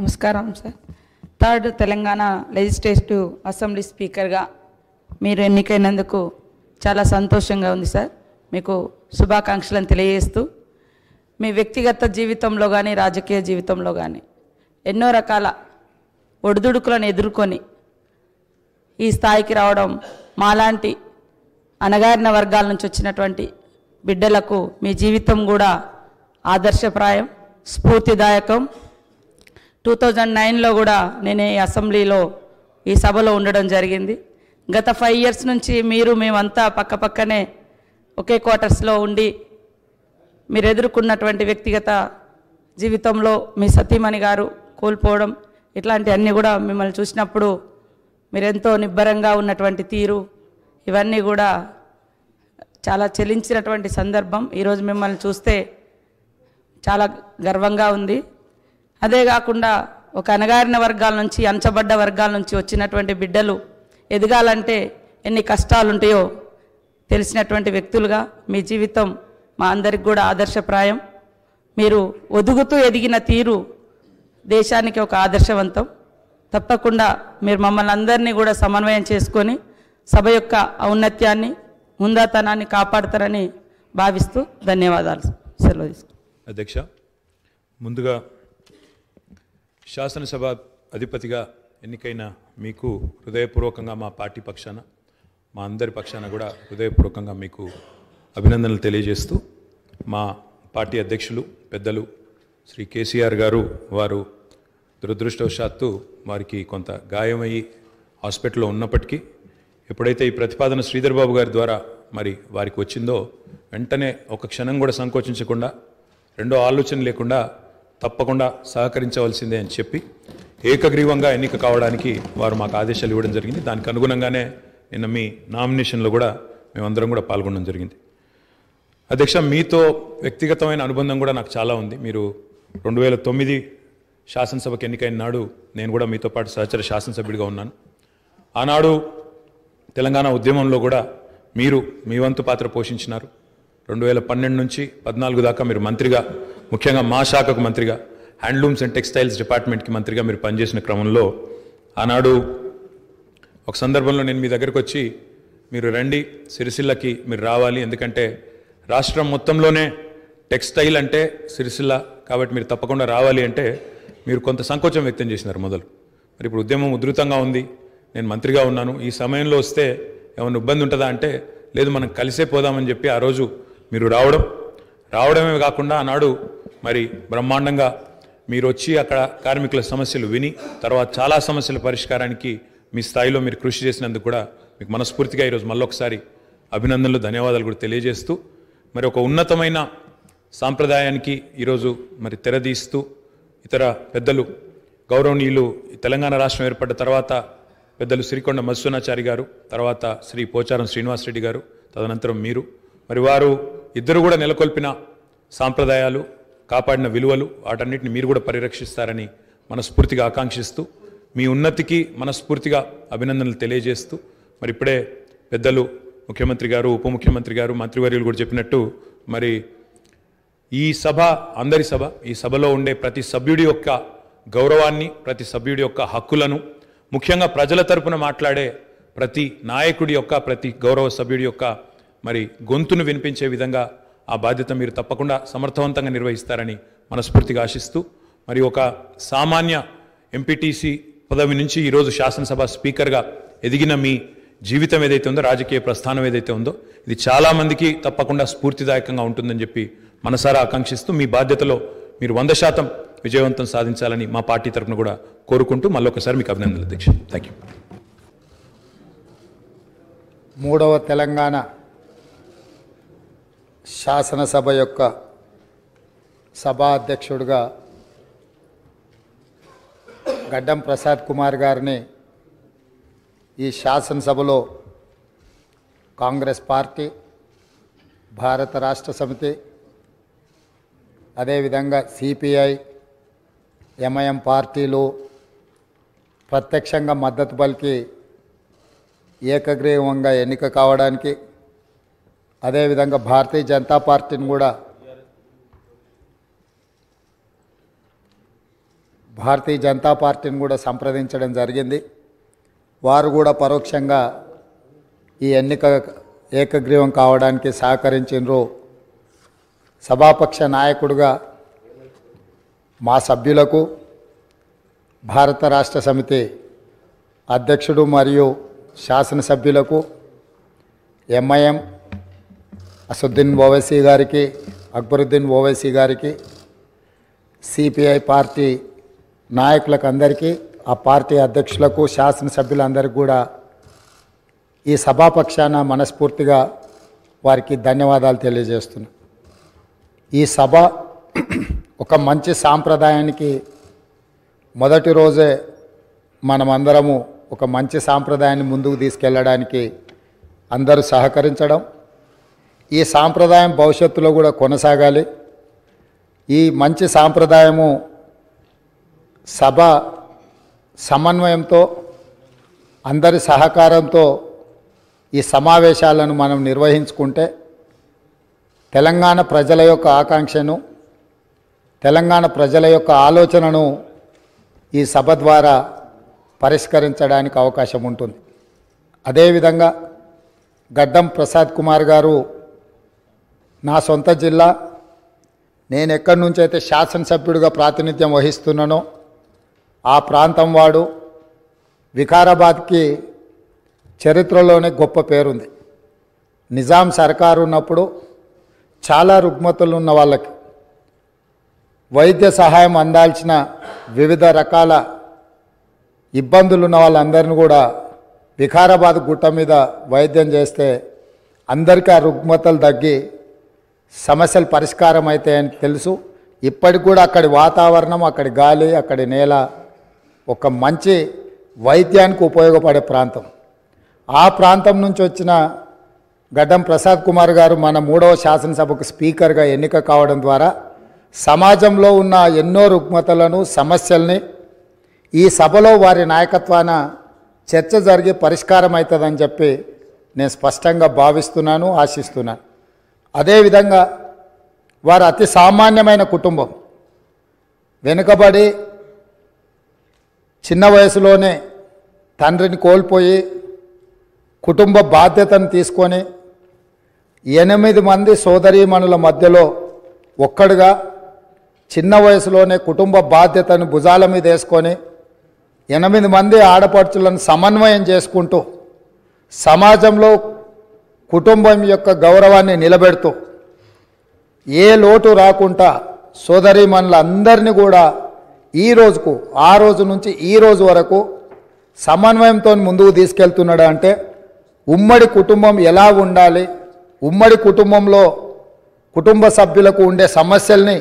నమస్కారం sir. Third Telangana legislative assembly స్పీకర్గా మీరు ఎన్నికైనందుకు చాలా సంతోషంగా ఉంది సార్. మీకు శుభాకాంక్షలను తెలియజేస్తూ మీ వ్యక్తిగత జీవితంలో కానీ రాజకీయ జీవితంలో కానీ ఎన్నో రకాల ఒడిదుడుకులను ఎదుర్కొని ఈ స్థాయికి రావడం మాలాంటి అణగారిన వర్గాల నుంచి వచ్చినటువంటి బిడ్డలకు మీ జీవితం కూడా ఆదర్శప్రాయం, స్ఫూర్తిదాయకం. 2009లో కూడా నేను ఈ అసెంబ్లీలో ఈ సభలో ఉండడం జరిగింది. గత 5 years నుంచి మేమంతా పక్కపక్కనే ఒకే క్వార్టర్స్లో ఉండి మీరు ఎదుర్కొన్నటువంటి వ్యక్తిగత జీవితంలో మీ సతీమణి గారు కోల్పోవడం ఇట్లాంటివన్నీ కూడా మిమ్మల్ని చూసినప్పుడు మీరెంతో నిబ్బరంగా ఉన్నటువంటి తీరు ఇవన్నీ కూడా చాలా చెలించినటువంటి సందర్భం. ఈరోజు మిమ్మల్ని చూస్తే చాలా గర్వంగా ఉంది. అదే కాకుండా ఒక అణగారిన వర్గాల నుంచి అంచబడ్డ వర్గాల నుంచి వచ్చినటువంటి బిడ్డలు ఎదగాలంటే ఎన్ని కష్టాలు ఉంటాయో తెలిసినటువంటి వ్యక్తులుగా మీ జీవితం మా అందరికి కూడా ఆదర్శప్రాయం. మీరు ఒదుగుతూ ఎదిగిన తీరు దేశానికి ఒక ఆదర్శవంతం. తప్పకుండా మీరు మమ్మల్ని అందరినీ కూడా సమన్వయం చేసుకొని సభ యొక్క ఔన్నత్యాన్ని ముందాతనాన్ని కాపాడతారని భావిస్తూ ధన్యవాదాలు. సెలవు తీసుకుంటాను. అధ్యక్ష, ముందుగా శాసనసభ అధిపతిగా ఎన్నికైన మీకు హృదయపూర్వకంగా మా పార్టీ పక్షాన మా అందరి పక్షాన కూడా హృదయపూర్వకంగా మీకు అభినందనలు తెలియజేస్తూ, మా పార్టీ అధ్యక్షులు పెద్దలు శ్రీ కేసీఆర్ గారు వారు దురదృష్టవశాత్తు వారికి కొంత గాయమయ్యి హాస్పిటల్లో ఉన్నప్పటికీ ఎప్పుడైతే ఈ ప్రతిపాదన శ్రీధర్ బాబు గారి ద్వారా మరి వారికి వచ్చిందో వెంటనే ఒక క్షణం కూడా సంకోచించకుండా రెండో ఆలోచన లేకుండా తప్పకుండా సహకరించవలసిందే అని చెప్పి ఏకగ్రీవంగా ఎన్నిక కావడానికి వారు మాకు ఆదేశాలు ఇవ్వడం జరిగింది. దానికి అనుగుణంగానే నిన్న మీ నామినేషన్లో కూడా మేమందరం కూడా పాల్గొనడం జరిగింది. అధ్యక్ష, మీతో వ్యక్తిగతమైన అనుబంధం కూడా నాకు చాలా ఉంది. మీరు 2009 శాసనసభకు ఎన్నికైన నాడు నేను కూడా మీతో పాటు సహచర శాసనసభ్యుడిగా ఉన్నాను. ఆనాడు తెలంగాణ ఉద్యమంలో కూడా మీరు మీ వంతు పాత్ర పోషించినారు. 2012 నుంచి 14 దాకా మీరు మంత్రిగా, ముఖ్యంగా మా శాఖకు మంత్రిగా, హ్యాండ్లూమ్స్ అండ్ టెక్స్టైల్స్ డిపార్ట్మెంట్కి మంత్రిగా మీరు పనిచేసిన క్రమంలో ఆనాడు ఒక సందర్భంలో నేను మీ దగ్గరకు వచ్చి మీరు రండి సిరిసిల్లకి మీరు రావాలి, ఎందుకంటే రాష్ట్రం మొత్తంలోనే టెక్స్టైల్ అంటే సిరిసిల్ల కాబట్టి మీరు తప్పకుండా రావాలి అంటే మీరు కొంత సంకోచం వ్యక్తం చేసినారు మొదలు. మరి ఇప్పుడు ఉద్యమం ఉధృతంగా ఉంది, నేను మంత్రిగా ఉన్నాను, ఈ సమయంలో వస్తే ఏమైనా ఇబ్బంది ఉంటుందా అంటే లేదు మనం కలిసే పోదామని చెప్పి ఆ రోజు మీరు రావడమే కాకుండా ఆనాడు మరి బ్రహ్మాండంగా మీరు వచ్చి అక్కడ కార్మికుల సమస్యలు విని తర్వాత చాలా సమస్యల పరిష్కారానికి మీ స్థాయిలో మీరు కృషి చేసినందుకు కూడా మీకు మనస్ఫూర్తిగా ఈరోజు మళ్ళొకసారి అభినందనలు, ధన్యవాదాలు కూడా తెలియజేస్తూ, మరి ఒక ఉన్నతమైన సాంప్రదాయానికి ఈరోజు మరి తెరదీస్తూ ఇతర పెద్దలు గౌరవనీయులు తెలంగాణ రాష్ట్రం ఏర్పడ్డ తర్వాత పెద్దలు శ్రీకొండ మధుసూనాచారి గారు, తర్వాత శ్రీ పోచారం శ్రీనివాసరెడ్డి గారు, తదనంతరం మీరు, మరి వారు ఇద్దరు కూడా నెలకొల్పిన సాంప్రదాయాలు, కాపాడిన విలువలు వాటన్నిటిని మీరు కూడా పరిరక్షిస్తారని మనస్ఫూర్తిగా ఆకాంక్షిస్తూ మీ ఉన్నతికి మనస్ఫూర్తిగా అభినందనలు తెలియజేస్తూ, మరి ఇప్పుడే పెద్దలు ముఖ్యమంత్రి గారు, ఉప ముఖ్యమంత్రి గారు, మంత్రివర్యులు కూడా చెప్పినట్టు మరి ఈ సభ అందరి సభ, ఈ సభలో ఉండే ప్రతి సభ్యుడి యొక్క గౌరవాన్ని, ప్రతి సభ్యుడి యొక్క హక్కులను, ముఖ్యంగా ప్రజల తరపున మాట్లాడే ప్రతి నాయకుడి యొక్క, ప్రతి గౌరవ సభ్యుడి యొక్క మరి గొంతును వినిపించే విధంగా ఆ బాధ్యత మీరు తప్పకుండా సమర్థవంతంగా నిర్వహిస్తారని మనస్ఫూర్తిగా ఆశిస్తూ, మరి ఒక సామాన్య ఎంపీటీసీ పదవి నుంచి ఈరోజు శాసనసభ స్పీకర్గా ఎదిగిన మీ జీవితం ఏదైతే ఉందో, రాజకీయ ప్రస్థానం ఏదైతే ఉందో, ఇది చాలామందికి తప్పకుండా స్ఫూర్తిదాయకంగా ఉంటుందని చెప్పి మనసారా ఆకాంక్షిస్తూ మీ బాధ్యతలో మీరు 100% విజయవంతం సాధించాలని మా పార్టీ తరఫున కూడా కోరుకుంటూ మళ్ళొకసారి మీకు అభినందనలు అధ్యక్ష. Thank you. 3వ తెలంగాణ శాసనసభ యొక్క సభా అధ్యక్షుడిగా గడ్డం ప్రసాద్ కుమార్ గారిని ఈ శాసనసభలో కాంగ్రెస్ పార్టీ, భారత రాష్ట్ర సమితి, అదేవిధంగా సిపిఐ, ఎంఐఎం పార్టీలు ప్రత్యక్షంగా మద్దతు పలికి ఏకగ్రీవంగా ఎన్నిక కావడానికి, అదేవిధంగా భారతీయ జనతా పార్టీని కూడా భారతీయ జనతా పార్టీని కూడా సంప్రదించడం జరిగింది. వారు కూడా పరోక్షంగా ఈ ఎన్నిక ఏకగ్రీవం కావడానికి సహకరించారు. సభాపక్ష నాయకుడిగా మా సభ్యులకు, భారత రాష్ట్ర సమితి అధ్యక్షుడు మరియు శాసనసభ్యులకు, ఎంఐఎం అసదుద్దీన్ ఓవైసీ గారికి, అక్బరుద్దీన్ ఓవైసీ గారికి, సిపిఐ పార్టీ నాయకులకు అందరికీ, ఆ పార్టీ అధ్యక్షులకు, శాసనసభ్యులందరికీ కూడా ఈ సభాపక్షాన మనస్ఫూర్తిగా వారికి ధన్యవాదాలు తెలియజేస్తున్నాను. ఈ సభ ఒక మంచి సాంప్రదాయానికి మొదటి రోజే మనమందరము ఒక మంచి సాంప్రదాయాన్ని ముందుకు తీసుకెళ్ళడానికి అందరూ సహకరించడం, ఈ సాంప్రదాయం భవిష్యత్తులో కూడా కొనసాగాలి. ఈ మంచి సాంప్రదాయము సభ సమన్వయంతో, అందరి సహకారంతో ఈ సమావేశాలను మనం నిర్వహించుకుంటే తెలంగాణ ప్రజల యొక్క ఆకాంక్షను, తెలంగాణ ప్రజల యొక్క ఆలోచనను ఈ సభ ద్వారా పరిష్కరించడానికి అవకాశం ఉంటుంది. అదేవిధంగా గడ్డం ప్రసాద్ కుమార్ గారు నా సొంత జిల్లా, నేను ఎక్కడి నుంచి అయితే శాసనసభ్యుడిగా ప్రాతినిధ్యం వహిస్తున్నానో ఆ ప్రాంతం వాడు. వికారాబాద్కి చరిత్రలోనే గొప్ప పేరుంది. నిజాం సర్కారు ఉన్నప్పుడు చాలా రుగ్మతులు ఉన్న వాళ్ళకి వైద్య సహాయం అందాల్సిన వివిధ రకాల ఇబ్బందులు ఉన్న వాళ్ళందరినీ కూడా వికారాబాద్ గుట్ట మీద వైద్యం చేస్తే అందరికీ ఆ రుగ్మతలు తగ్గి సమస్యలు పరిష్కారం అవుతాయని తెలుసు. ఇప్పటికి కూడా అక్కడి వాతావరణం, అక్కడి గాలి, అక్కడి నేల ఒక మంచి వైద్యానికి ఉపయోగపడే ప్రాంతం. ఆ ప్రాంతం నుంచి వచ్చిన గడ్డం ప్రసాద్ కుమార్ గారు మన 3వ శాసనసభకు స్పీకర్గా ఎన్నిక కావడం ద్వారా సమాజంలో ఉన్న ఎన్నో రుగ్మతలను, సమస్యల్ని ఈ సభలో వారి నాయకత్వాన చర్చ జరిగి పరిష్కారం అవుతుందని చెప్పి నేను స్పష్టంగా భావిస్తున్నాను, ఆశిస్తున్నాను. అదేవిధంగా వారు అతి సామాన్యమైన కుటుంబం. వెనుకబడి చిన్న వయసులోనే తండ్రిని కోల్పోయి కుటుంబ బాధ్యతను తీసుకొని 8 మంది సోదరీమణుల మధ్యలో ఒక్కడుగా చిన్న వయసులోనే కుటుంబ బాధ్యతను భుజాల మీద వేసుకొని 8 మంది ఆడపడుచులను సమన్వయం చేసుకుంటూ సమాజంలో కుటుంబం యొక్క గౌరవాన్ని నిలబెడుతూ ఏ లోటు రాకుండా సోదరీమణులందరినీ కూడా ఈ రోజుకు, ఆ రోజు నుంచి ఈ రోజు వరకు సమన్వయంతో ముందుకు తీసుకెళ్తున్నాడు. అంటే ఉమ్మడి కుటుంబం ఎలా ఉండాలి, ఉమ్మడి కుటుంబంలో కుటుంబ సభ్యులకు ఉండే సమస్యల్ని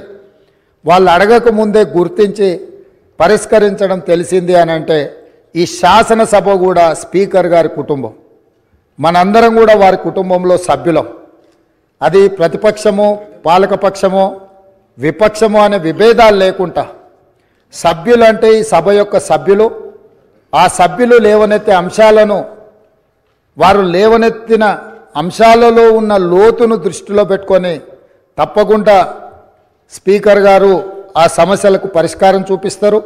వాళ్ళు అడగకముందే గుర్తించి పరిష్కరించడం తెలిసింది అని అంటే ఈ శాసనసభ కూడా స్పీకర్ గారి కుటుంబం. మనందరం కూడా వారి కుటుంబంలో సభ్యులం. అది ప్రతిపక్షము, పాలకపక్షము, విపక్షము అనే విభేదాలు లేకుండా సభ్యులు అంటే ఈ సభ యొక్క సభ్యులు. ఆ సభ్యులు లేవనెత్తే అంశాలను, వారు లేవనెత్తిన అంశాలలో ఉన్న లోతును దృష్టిలో పెట్టుకొని తప్పకుండా స్పీకర్ గారు ఆ సమస్యలకు పరిష్కారం చూపిస్తారు.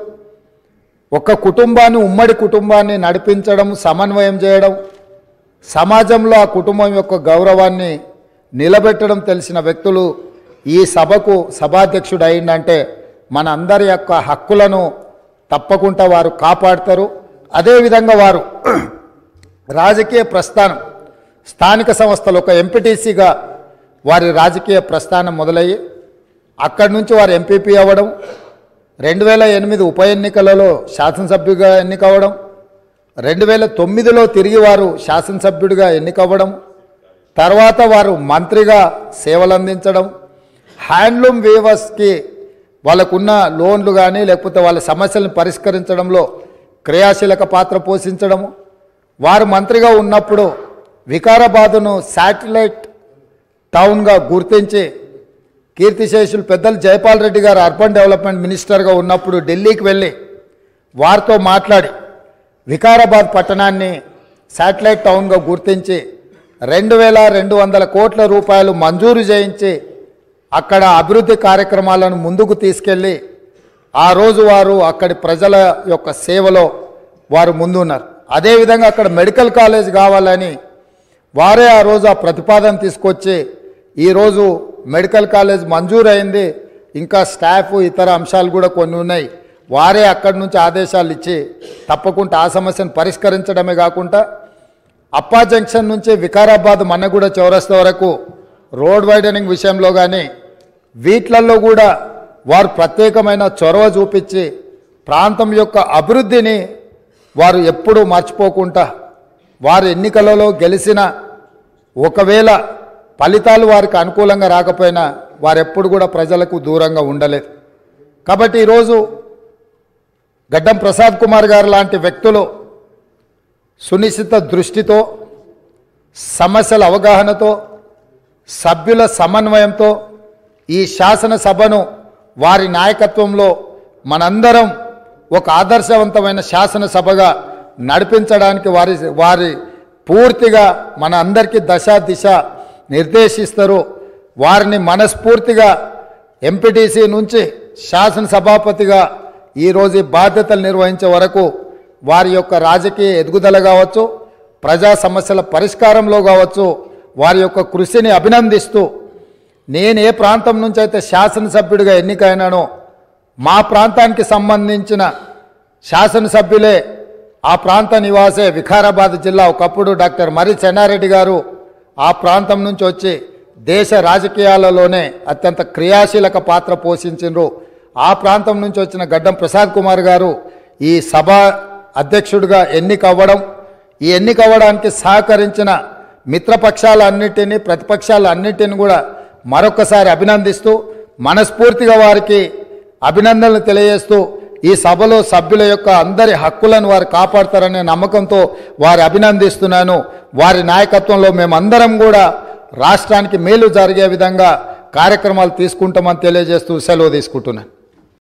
ఒక కుటుంబాన్ని, ఉమ్మడి కుటుంబాన్ని నడిపించడం, సమన్వయం చేయడం, సమాజంలో ఆ కుటుంబం యొక్క గౌరవాన్ని నిలబెట్టడం తెలిసిన వ్యక్తులు ఈ సభకు సభాధ్యక్షుడు అయిందంటే మన అందరి యొక్క హక్కులను తప్పకుండా వారు కాపాడతారు. అదేవిధంగా వారు రాజకీయ ప్రస్థానం, స్థానిక సంస్థలు ఒక ఎంపీటీసీగా వారి రాజకీయ ప్రస్థానం మొదలయ్యి అక్కడి నుంచి వారు ఎంపీపీ అవ్వడం, 2008 ఉప ఎన్నికలలో శాసనసభ్యుడిగా ఎన్నికవ్వడం, 2009లో తిరిగి వారు శాసనసభ్యుడిగా ఎన్నికవ్వడం, తర్వాత వారు మంత్రిగా సేవలు అందించడం, హ్యాండ్లూమ్ వీవర్స్కి వాళ్ళకున్న లోన్లు కానీ లేకపోతే వాళ్ళ సమస్యలను పరిష్కరించడంలో క్రియాశీలక పాత్ర పోషించడము. వారు మంత్రిగా ఉన్నప్పుడు వికారాబాదును శాటిలైట్ టౌన్గా గుర్తించి కీర్తిశేషులు పెద్దలు జైపాల్ రెడ్డి గారు అర్బన్ డెవలప్మెంట్ మినిస్టర్గా ఉన్నప్పుడు ఢిల్లీకి వెళ్ళి వారితో మాట్లాడి వికారాబాద్ పట్టణాన్ని శాటిలైట్ టౌన్గా గుర్తించి 2200 కోట్ల రూపాయలు మంజూరు చేయించి అక్కడ అభివృద్ధి కార్యక్రమాలను ముందుకు తీసుకెళ్ళి ఆ రోజు వారు అక్కడి ప్రజల యొక్క సేవలో వారు ముందున్నారు. అదేవిధంగా అక్కడ మెడికల్ కాలేజ్ కావాలని వారే ఆ రోజు ఆ ప్రతిపాదన తీసుకొచ్చి ఈరోజు మెడికల్ కాలేజ్ మంజూరైంది. ఇంకా స్టాఫ్ ఇతర అంశాలు కూడా కొన్ని ఉన్నాయి. వారే అక్కడి నుంచి ఆదేశాలు ఇచ్చి తప్పకుండా ఆ సమస్యను పరిష్కరించడమే కాకుండా అప్పా జంక్షన్ నుంచి వికారాబాద్ మన్నగూడ చౌరస్తా వరకు రోడ్ వైడనింగ్ విషయంలో కానీ వీట్లల్లో కూడా వారు ప్రత్యేకమైన చొరవ చూపించి ప్రాంతం యొక్క అభివృద్ధిని వారు ఎప్పుడూ మర్చిపోకుండా వారు ఎన్నికలలో గెలిచిన ఒకవేళ ఫలితాలు వారికి అనుకూలంగా రాకపోయినా వారెప్పుడు కూడా ప్రజలకు దూరంగా ఉండలేదు. కాబట్టి ఈరోజు గడ్డం ప్రసాద్ కుమార్ గారు లాంటి వ్యక్తులు సునిశ్చిత దృష్టితో, సమస్యల అవగాహనతో, సభ్యుల సమన్వయంతో ఈ శాసనసభను వారి నాయకత్వంలో మనందరం ఒక ఆదర్శవంతమైన శాసనసభగా నడిపించడానికి వారి పూర్తిగా మన అందరికీ దశ దిశ నిర్దేశిస్తారు. వారిని మనస్ఫూర్తిగా ఎంపీటీసీ నుంచి శాసనసభాపతిగా ఈరోజు బాధ్యతలు నిర్వహించే వరకు వారి యొక్క రాజకీయ ఎదుగుదల కావచ్చు, ప్రజా సమస్యల పరిష్కారంలో కావచ్చు, వారి యొక్క కృషిని అభినందిస్తూ నేను ఏ ప్రాంతం నుంచి అయితే శాసనసభ్యుడిగా ఎన్నికైనానో మా ప్రాంతానికి సంబంధించిన శాసనసభ్యులే ఆ ప్రాంత నివాసే వికారాబాద్ జిల్లా ఒకప్పుడు డాక్టర్ మర్రి చెన్నారెడ్డి గారు ఆ ప్రాంతం నుంచి వచ్చి దేశ రాజకీయాలలోనే అత్యంత క్రియాశీలక పాత్ర పోషించారు. ఆ ప్రాంతం నుంచి వచ్చిన గడ్డం ప్రసాద్ కుమార్ గారు ఈ సభ అధ్యక్షుడిగా ఎన్నికవ్వడం, ఈ ఎన్నికవ్వడానికి సహకరించిన మిత్రపక్షాలన్నిటినీ ప్రతిపక్షాలన్నిటిని కూడా మరొకసారి అభినందిస్తూ మనస్ఫూర్తిగా వారికి అభినందనలు తెలియజేస్తూ ఈ సభలో సభ్యుల యొక్క అందరి హక్కులను వారు కాపాడతారనే నమ్మకంతో వారి అభినందిస్తున్నాను. వారి నాయకత్వంలో మేమందరం కూడా రాష్ట్రానికి మేలు జరిగే విధంగా కార్యక్రమాలు తీసుకుంటామని తెలియజేస్తూ సెలవు తీసుకుంటున్నాను.